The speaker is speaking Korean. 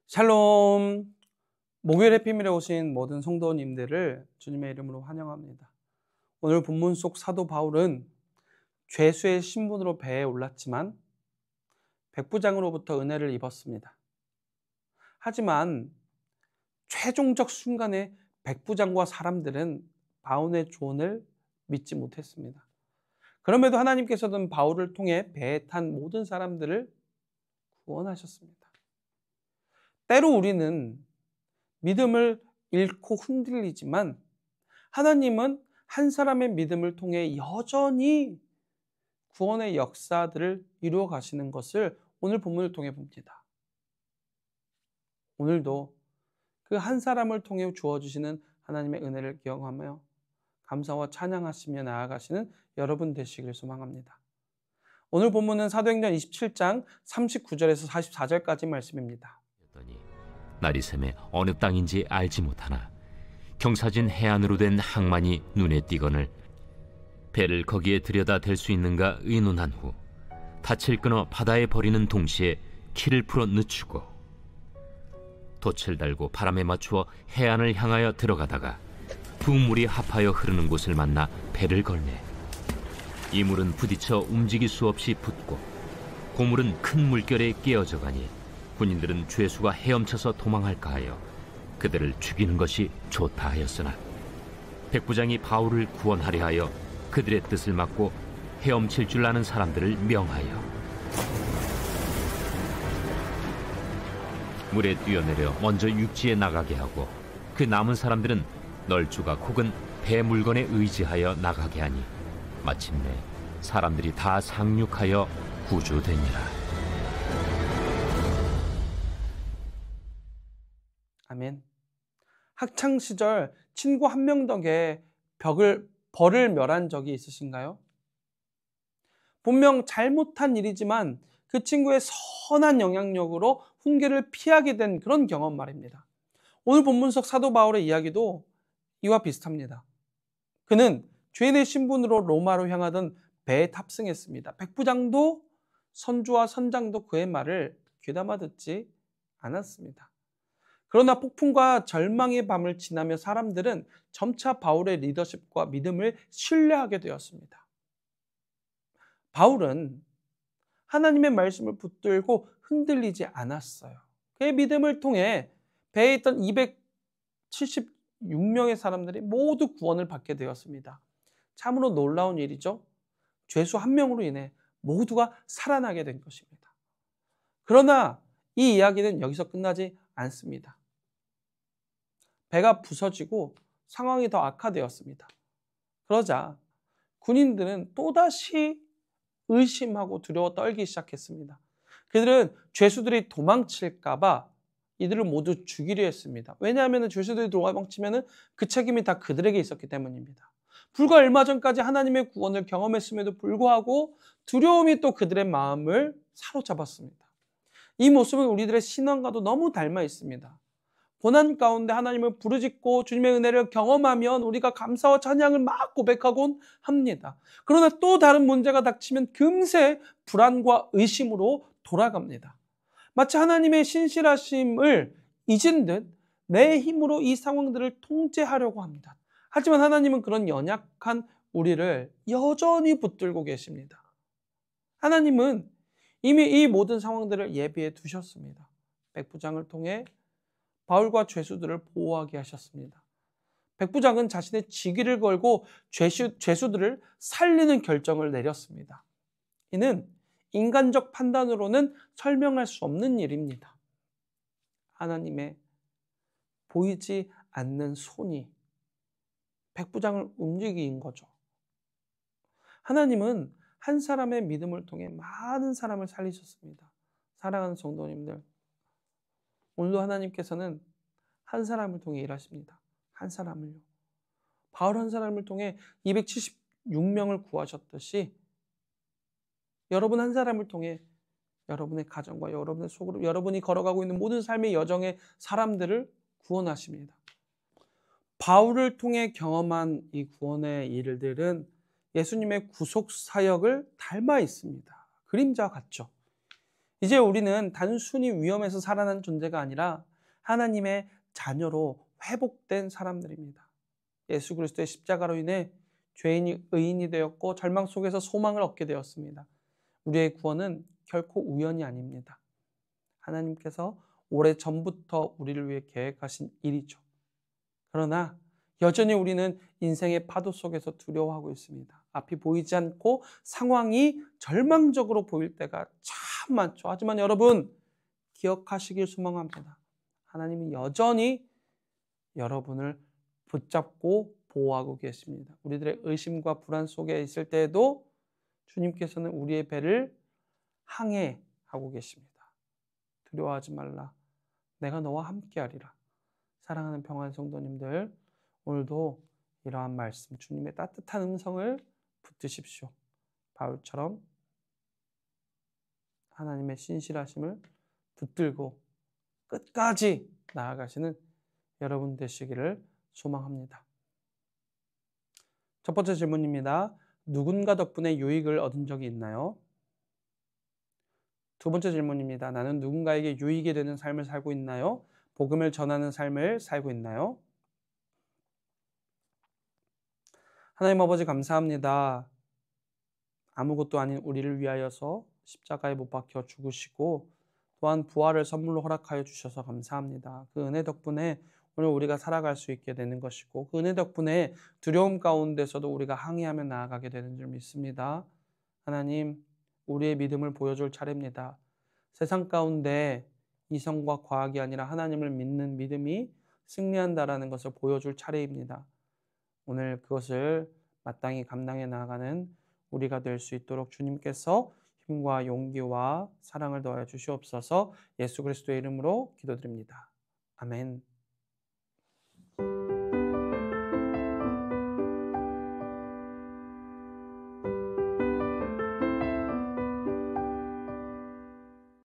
샬롬. 목요일 해피밀에 오신 모든 성도님들을 주님의 이름으로 환영합니다. 오늘 본문 속 사도 바울은 죄수의 신분으로 배에 올랐지만 백부장으로부터 은혜를 입었습니다. 하지만 최종적 순간에 백부장과 사람들은 바울의 조언을 믿지 못했습니다. 그럼에도 하나님께서는 바울을 통해 배에 탄 모든 사람들을 구원하셨습니다. 때로 우리는 믿음을 잃고 흔들리지만 하나님은 한 사람의 믿음을 통해 여전히 구원의 역사들을 이루어 가시는 것을 오늘 본문을 통해 봅니다. 오늘도 그 한 사람을 통해 주어주시는 하나님의 은혜를 기억하며 감사와 찬양하시며 나아가시는 여러분 되시길 소망합니다. 오늘 본문은 사도행전 27장 39절에서 44절까지 말씀입니다. 날이 새매 어느 땅인지 알지 못하나 경사진 해안으로 된 항만이 눈에 띄거늘 배를 거기에 들여다 댈 수 있는가 의논한 후 닻을 끊어 바다에 버리는 동시에 키를 풀어 늦추고 돛을 달고 바람에 맞추어 해안을 향하여 들어가다가 두 물이 합하여 흐르는 곳을 만나 배를 걸매 이 물은 부딪혀 움직일 수 없이 붙고 고물은 큰 물결에 깨어져 가니 군인들은 죄수가 헤엄쳐서 도망할까 하여 그들을 죽이는 것이 좋다 하였으나 백부장이 바울을 구원하려 하여 그들의 뜻을 막고 헤엄칠 줄 아는 사람들을 명하여 물에 뛰어내려 먼저 육지에 나가게 하고 그 남은 사람들은 널조각 혹은 배 물건에 의지하여 나가게 하니 마침내 사람들이 다 상륙하여 구조되니라. 아멘. 학창시절 친구 한 명 덕에 벌을 멸한 적이 있으신가요? 분명 잘못한 일이지만 그 친구의 선한 영향력으로 훈계를 피하게 된 그런 경험 말입니다. 오늘 본문 속 사도 바울의 이야기도 이와 비슷합니다. 그는 죄인의 신분으로 로마로 향하던 배에 탑승했습니다. 백부장도 선주와 선장도 그의 말을 귀담아 듣지 않았습니다. 그러나 폭풍과 절망의 밤을 지나며 사람들은 점차 바울의 리더십과 믿음을 신뢰하게 되었습니다. 바울은 하나님의 말씀을 붙들고 흔들리지 않았어요. 그의 믿음을 통해 배에 있던 276명의 사람들이 모두 구원을 받게 되었습니다. 참으로 놀라운 일이죠. 죄수 한 명으로 인해 모두가 살아나게 된 것입니다. 그러나 이 이야기는 여기서 끝나지 않습니다. 배가 부서지고 상황이 더 악화되었습니다. 그러자 군인들은 또다시 의심하고 두려워 떨기 시작했습니다. 그들은 죄수들이 도망칠까 봐 이들을 모두 죽이려 했습니다. 왜냐하면 죄수들이 도망치면 그 책임이 다 그들에게 있었기 때문입니다. 불과 얼마 전까지 하나님의 구원을 경험했음에도 불구하고 두려움이 또 그들의 마음을 사로잡았습니다. 이 모습은 우리들의 신앙과도 너무 닮아 있습니다. 고난 가운데 하나님을 부르짖고 주님의 은혜를 경험하면 우리가 감사와 찬양을 막 고백하곤 합니다. 그러나 또 다른 문제가 닥치면 금세 불안과 의심으로 돌아갑니다. 마치 하나님의 신실하심을 잊은 듯 내 힘으로 이 상황들을 통제하려고 합니다. 하지만 하나님은 그런 연약한 우리를 여전히 붙들고 계십니다. 하나님은 이미 이 모든 상황들을 예비해 두셨습니다. 백부장을 통해 바울과 죄수들을 보호하게 하셨습니다. 백부장은 자신의 직위를 걸고 죄수들을 살리는 결정을 내렸습니다. 이는 인간적 판단으로는 설명할 수 없는 일입니다. 하나님의 보이지 않는 손이 백부장을 움직인 거죠. 하나님은 한 사람의 믿음을 통해 많은 사람을 살리셨습니다. 사랑하는 성도님들, 오늘도 하나님께서는 한 사람을 통해 일하십니다. 한 사람을요. 바울 한 사람을 통해 276명을 구하셨듯이 여러분 한 사람을 통해 여러분의 가정과 여러분의 속으로 여러분이 걸어가고 있는 모든 삶의 여정의 사람들을 구원하십니다. 바울을 통해 경험한 이 구원의 일들은 예수님의 구속 사역을 닮아 있습니다. 그림자 같죠. 이제 우리는 단순히 위험에서 살아난 존재가 아니라 하나님의 자녀로 회복된 사람들입니다. 예수 그리스도의 십자가로 인해 죄인이 의인이 되었고 절망 속에서 소망을 얻게 되었습니다. 우리의 구원은 결코 우연이 아닙니다. 하나님께서 오래전부터 우리를 위해 계획하신 일이죠. 그러나 여전히 우리는 인생의 파도 속에서 두려워하고 있습니다. 앞이 보이지 않고 상황이 절망적으로 보일 때가 참 많죠. 하지만 여러분, 기억하시길 소망합니다. 하나님이 여전히 여러분을 붙잡고 보호하고 계십니다. 우리들의 의심과 불안 속에 있을 때에도 주님께서는 우리의 배를 항해하고 계십니다. 두려워하지 말라. 내가 너와 함께하리라. 사랑하는 평안의 성도님들, 오늘도 이러한 말씀, 주님의 따뜻한 음성을 붙드십시오. 바울처럼 하나님의 신실하심을 붙들고 끝까지 나아가시는 여러분 되시기를 소망합니다. 첫 번째 질문입니다. 누군가 덕분에 유익을 얻은 적이 있나요? 두 번째 질문입니다. 나는 누군가에게 유익이 되는 삶을 살고 있나요? 복음을 전하는 삶을 살고 있나요? 하나님 아버지 감사합니다. 아무것도 아닌 우리를 위하여서 십자가에 못 박혀 죽으시고 또한 부활을 선물로 허락하여 주셔서 감사합니다. 그 은혜 덕분에 오늘 우리가 살아갈 수 있게 되는 것이고 그 은혜 덕분에 두려움 가운데서도 우리가 항해하며 나아가게 되는 줄 믿습니다. 하나님, 우리의 믿음을 보여줄 차례입니다. 세상 가운데 이성과 과학이 아니라 하나님을 믿는 믿음이 승리한다라는 것을 보여줄 차례입니다. 오늘 그것을 마땅히 감당해 나아가는 우리가 될 수 있도록 주님께서 힘과 용기와 사랑을 더하여 주시옵소서. 예수 그리스도의 이름으로 기도드립니다. 아멘.